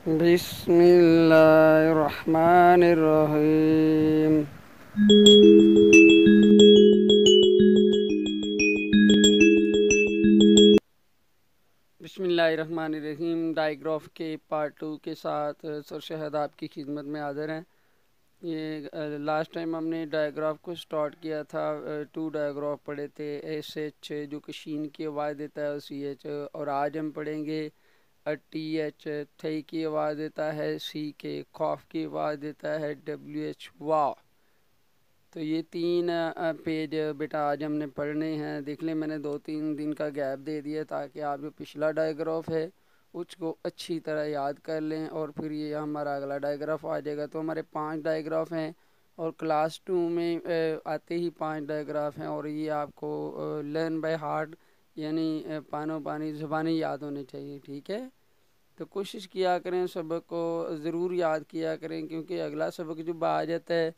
बिस्मिल्लाहिर्रहमानिर्रहीम। बिस्मिल्लाहिर्रहमानिर्रहीम। डायग्राफ के पार्ट 2 के साथ सर शहद आपकी खिदमत में हाज़िर हैं। ये लास्ट टाइम हमने डायग्राफ को स्टार्ट किया था। 2 डायग्राफ पढ़े थे, एस एच जो कि शीन की आवाज़ देता है, सी एच। और आज हम पढ़ेंगे टी एच, थई की आवाज़ देता है सी के, खौफ की आवाज़ देता है डब्ल्यू एच, वाह। तो ये 3 पेज बेटा आज हमने पढ़ने हैं। देख लें, मैंने 2-3 दिन का गैप दे दिया ताकि आप जो पिछला डायग्राफ है उसको अच्छी तरह याद कर लें और फिर ये हमारा अगला डायग्राफ आ जाएगा। तो हमारे 5 डायग्राफ हैं और क्लास 2 में आते ही 5 डायग्राफ हैं और ये आपको लर्न बाय हार्ट यानी पानो पानी ज़बानी याद होने चाहिए। ठीक है, तो कोशिश किया करें, सबक को ज़रूर याद किया करें, क्योंकि अगला सबक जब आ जाता है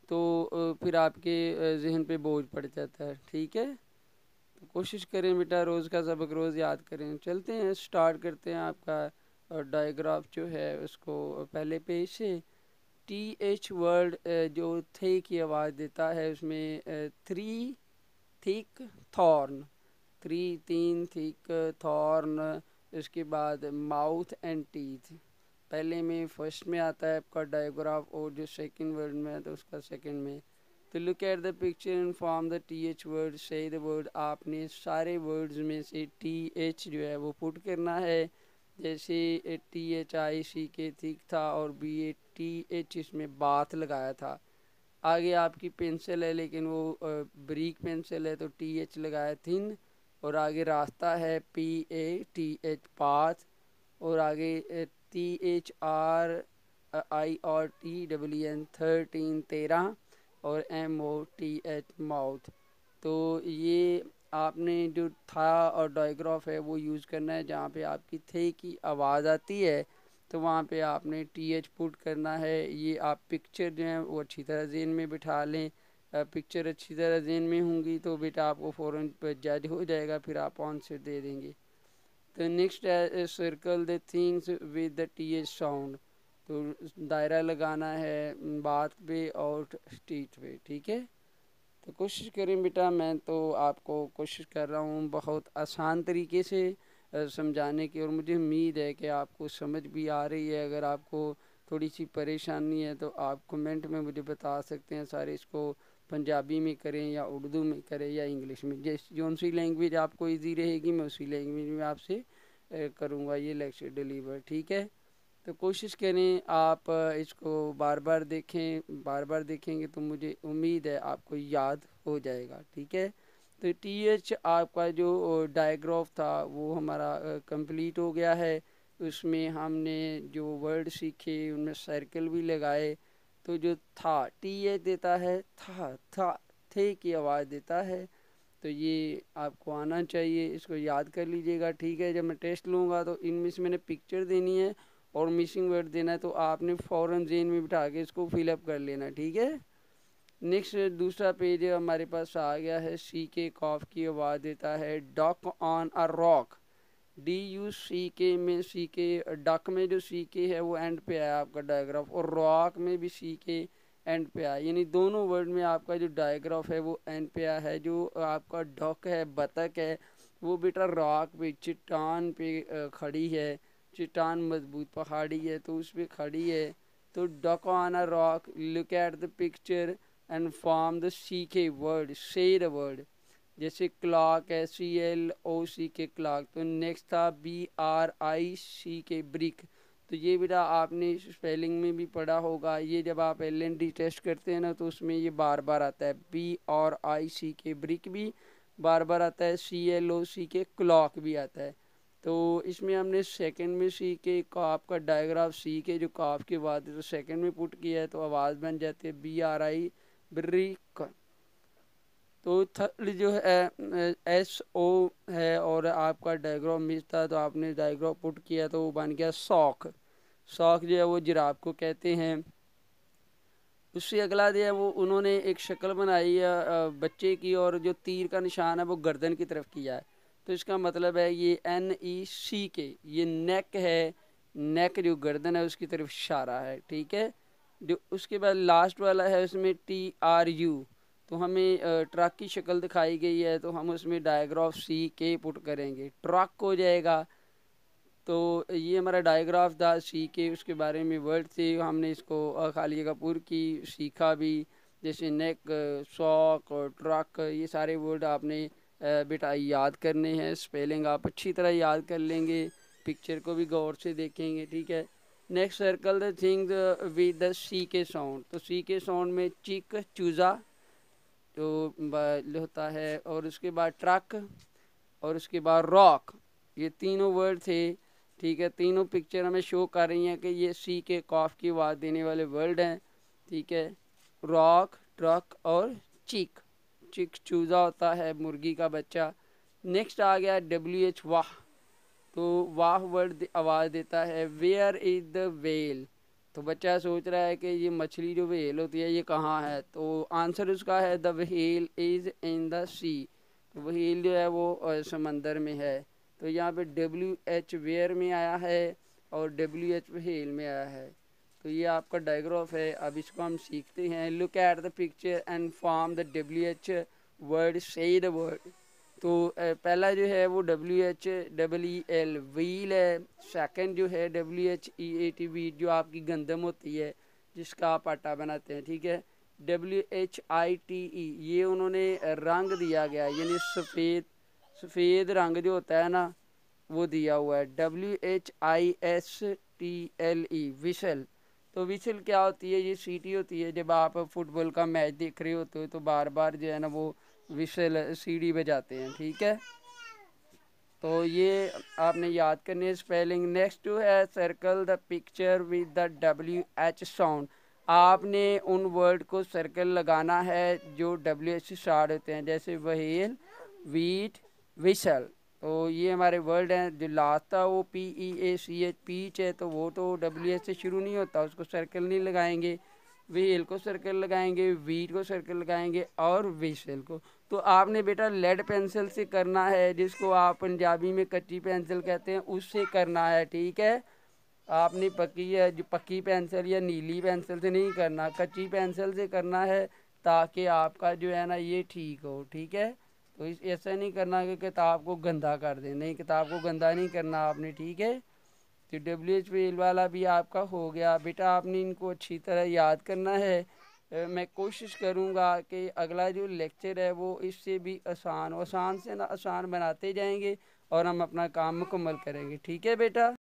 तो फिर आपके ज़हन पे बोझ पड़ जाता है। ठीक है, तो कोशिश करें बेटा रोज़ का सबक रोज़ याद करें। चलते हैं, स्टार्ट करते हैं आपका डायग्राफ जो है उसको पहले पेज से। टी एच वर्ड जो थे की आवाज़ देता है उसमें 3 थिक थॉर्न, 3 थिक थॉर्न। इसके बाद माउथ एंड टीथ पहले में, फर्स्ट में आता है आपका डायग्राफ, और जो सेकंड वर्ड में है तो उसका सेकंड में। तो look at the picture and form the T H word, से द वर्ड। आपने सारे वर्ड्स में से टी एच जो है वो पुट करना है। जैसे टी एच आई सी के थिक था और बी ए टी एच इसमें बात लगाया था। आगे आपकी पेंसिल है लेकिन वो ब्रीक पेंसिल है तो टी एच लगाया थिन। और आगे रास्ता है P A T H path. और आगे टी एच आर आई और टी डब्ल्यू एन 13 और M O T H mouth. तो ये आपने जो था और डायग्राफ है वो यूज़ करना है। जहाँ पे आपकी थे की आवाज़ आती है तो वहाँ पे आपने टी एच पुट करना है। ये आप पिक्चर जो है वो अच्छी तरह ज़हन में बिठा लें। पिक्चर अच्छी तरह ज़हन में होंगी तो बेटा आपको फ़ौरन जज हो जाएगा, फिर आप आंसर दे देंगे। तो नेक्स्ट है circle the things with the T H sound. तो दायरा लगाना है बात पे और स्टीच पे। ठीक है, तो कोशिश करें बेटा, मैं तो आपको कोशिश कर रहा हूँ बहुत आसान तरीके से समझाने की, और मुझे उम्मीद है कि आपको समझ भी आ रही है। अगर आपको थोड़ी सी परेशानी है तो आप कमेंट में मुझे बता सकते हैं। सारे इसको पंजाबी में करें या उर्दू में करें या इंग्लिश में, जिस जौन सी लैंग्वेज आपको इजी रहेगी मैं उसी लैंग्वेज में आपसे करूँगा ये लेक्चर डिलीवर। ठीक है, तो कोशिश करें आप इसको बार बार देखें। बार बार देखेंगे तो मुझे उम्मीद है आपको याद हो जाएगा। ठीक है, तो टी एच आपका जो डायग्राफ था वो हमारा कंप्लीट हो गया है। उसमें हमने जो वर्ड सीखे उनमें सर्कल भी लगाए। तो जो था, टी एच देता है था थे की आवाज़ देता है। तो ये आपको आना चाहिए, इसको याद कर लीजिएगा। ठीक है, जब मैं टेस्ट लूँगा तो इनमें से मैंने पिक्चर देनी है और मिसिंग वर्ड देना है, तो आपने फ़ौरन जेन में बिठा के इसको फिलअप कर लेना। ठीक है, नेक्स्ट दूसरा पेज हमारे पास आ गया है। सी के कॉफ की आवाज़ देता है duck on a rock. D U C K में सी के, डक में जो सी के है वो एंड पे आया आपका डायग्राफ, और रॉक में भी सी के एंड पे आया, यानी दोनों वर्ड में आपका जो डायग्राफ है वो एंड पे आया है। जो आपका डक है, बतख है, वो बेटा रॉक पे, चट्टान पे खड़ी है। चट्टान मजबूत पहाड़ी है तो उस पर खड़ी है। तो duck on a rock, look at the picture and form the C K word, से द वर्ड। जैसे क्लॉक है, सी एल ओ सी के क्लॉक। तो नेक्स्ट था बी आर आई सी के ब्रिक। तो ये बेटा आपने स्पेलिंग में भी पढ़ा होगा। ये जब आप एल एन डी टेस्ट करते हैं ना तो उसमें ये बार बार आता है। बी और आई सी के ब्रिक भी बार बार आता है, सी एल ओ सी के क्लॉक भी आता है। तो इसमें हमने सेकंड में सी के काफ का डायग्राफ, सी के जो काफ के बाद तो सेकंड में पुट किया है तो आवाज़ बन जाती है बी आर आई ब्रिक। तो थर्ड जो है एस ओ है और आपका डायग्राम मिस था तो आपने डायग्राम पुट किया तो वो बन गया सॉक। सॉक जो है वो जिराफ को कहते हैं। उससे अगला जो है वो उन्होंने एक शक्ल बनाई है बच्चे की, और जो तीर का निशान है वो गर्दन की तरफ किया है। तो इसका मतलब है ये एन ई सी के, ये नेक है, नेक जो गर्दन है उसकी तरफ इशारा है, ठीक है। जो उसके बाद लास्ट वाला है उसमें TRU, तो हमें ट्रक की शक्ल दिखाई गई है, तो हम उसमें डायग्राफ CK पुट करेंगे, ट्रक हो जाएगा। तो ये हमारा डायग्राफ था CK, उसके बारे में वर्ड थे, हमने इसको खालिया कपूर की सीखा भी, जैसे नेक, सॉक और ट्रक, ये सारे वर्ड आपने बेटा याद करने हैं। स्पेलिंग आप अच्छी तरह याद कर लेंगे, पिक्चर को भी गौर से देखेंगे, ठीक है। Next circle the things with the CK sound, तो CK साउंड में चिक, चूज़ा तो होता है, और उसके बाद ट्रक, और उसके बाद रॉक, ये तीनों वर्ड थे, ठीक है। तीनों पिक्चर हमें शो कर रही हैं कि ये CK कॉफ की आवाज़ देने वाले वर्ड हैं, ठीक है। रॉक, ट्रक और चिक, चिक चूज़ा होता है मुर्गी का बच्चा। नेक्स्ट आ गया WH वाह, तो वाह वर्ड आवाज़ देता है वेयर इज़ द वेल, तो बच्चा सोच रहा है कि ये मछली जो व्हेल होती है ये कहाँ है, तो आंसर उसका है the whale is in the sea, तो व्हेल जो है वो समंदर में है। तो यहाँ पे WH वेयर में आया है और WH व्हेल में आया है। तो ये आपका डायग्राफ है। अब इसको हम सीखते हैं। Look at the picture and form the WH word, से द वर्ड। तो पहला जो है वो WHEEL व्हील है। सेकंड जो है WHEAT वीट, जो आपकी गंदम होती है जिसका आप आटा बनाते हैं, ठीक है। WHITE ये उन्होंने रंग दिया गया, यानी सफ़ेद, सफ़ेद रंग जो होता है ना वो दिया हुआ है। WHISTLE विसल, तो विसल क्या होती है, ये सीटी होती है जब आप फुटबॉल का मैच देख रहे होते हो तो बार बार जो है ना वो विसल सीढ़ी बजाते हैं, ठीक है। तो ये आपने याद करनी है स्पेलिंग। नेक्स्ट जो है circle the picture with the WH sound, आपने उन वर्ड को सर्कल लगाना है जो WH से स्टार्ट होते हैं, जैसे व्हेल, वीट, विसल। तो ये हमारे वर्ड हैं। जो लास्ट था वो PEACH पीच है, तो वो तो WH से शुरू नहीं होता, उसको सर्कल नहीं लगाएंगे। व्हील को सर्कल लगाएंगे, वीट को सर्कल लगाएंगे और विसल को। तो आपने बेटा लेड पेंसिल से करना है, जिसको आप पंजाबी में कच्ची पेंसिल कहते हैं, उससे करना है, ठीक है। आपने पक्की है जो पक्की पेंसिल या नीली पेंसिल से नहीं करना, कच्ची पेंसिल से करना है, ताकि आपका जो है ना ये ठीक हो, ठीक है। तो ऐसा नहीं करना कि किताब को गंदा कर दें, नहीं, किताब को गंदा नहीं करना आपने, ठीक है। तो WH व्हील वाला भी आपका हो गया बेटा। आपने इनको अच्छी तरह याद करना है। मैं कोशिश करूँगा कि अगला जो लेक्चर है वो इससे भी आसान, आसान से ना आसान बनाते जाएंगे और हम अपना काम मुकम्मल करेंगे, ठीक है बेटा।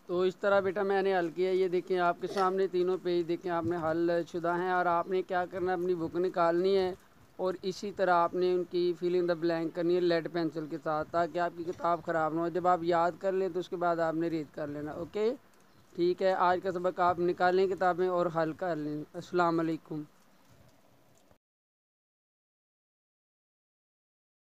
तो इस तरह बेटा मैंने हल किया, ये देखें आपके सामने तीनों पेज देखें आपने हल शुदा हैं, और आपने क्या करना है अपनी बुक निकालनी है और इसी तरह आपने उनकी फिल इन द ब्लैंक करनी है लेड पेंसिल के साथ, ताकि आपकी किताब ख़राब ना हो। जब आप याद कर लें तो उसके बाद आपने रीड कर लेना, ओके। ठीक है, आज का सबक आप निकालें किताबें और हल कर लें। अस्सलाम वालेकुम।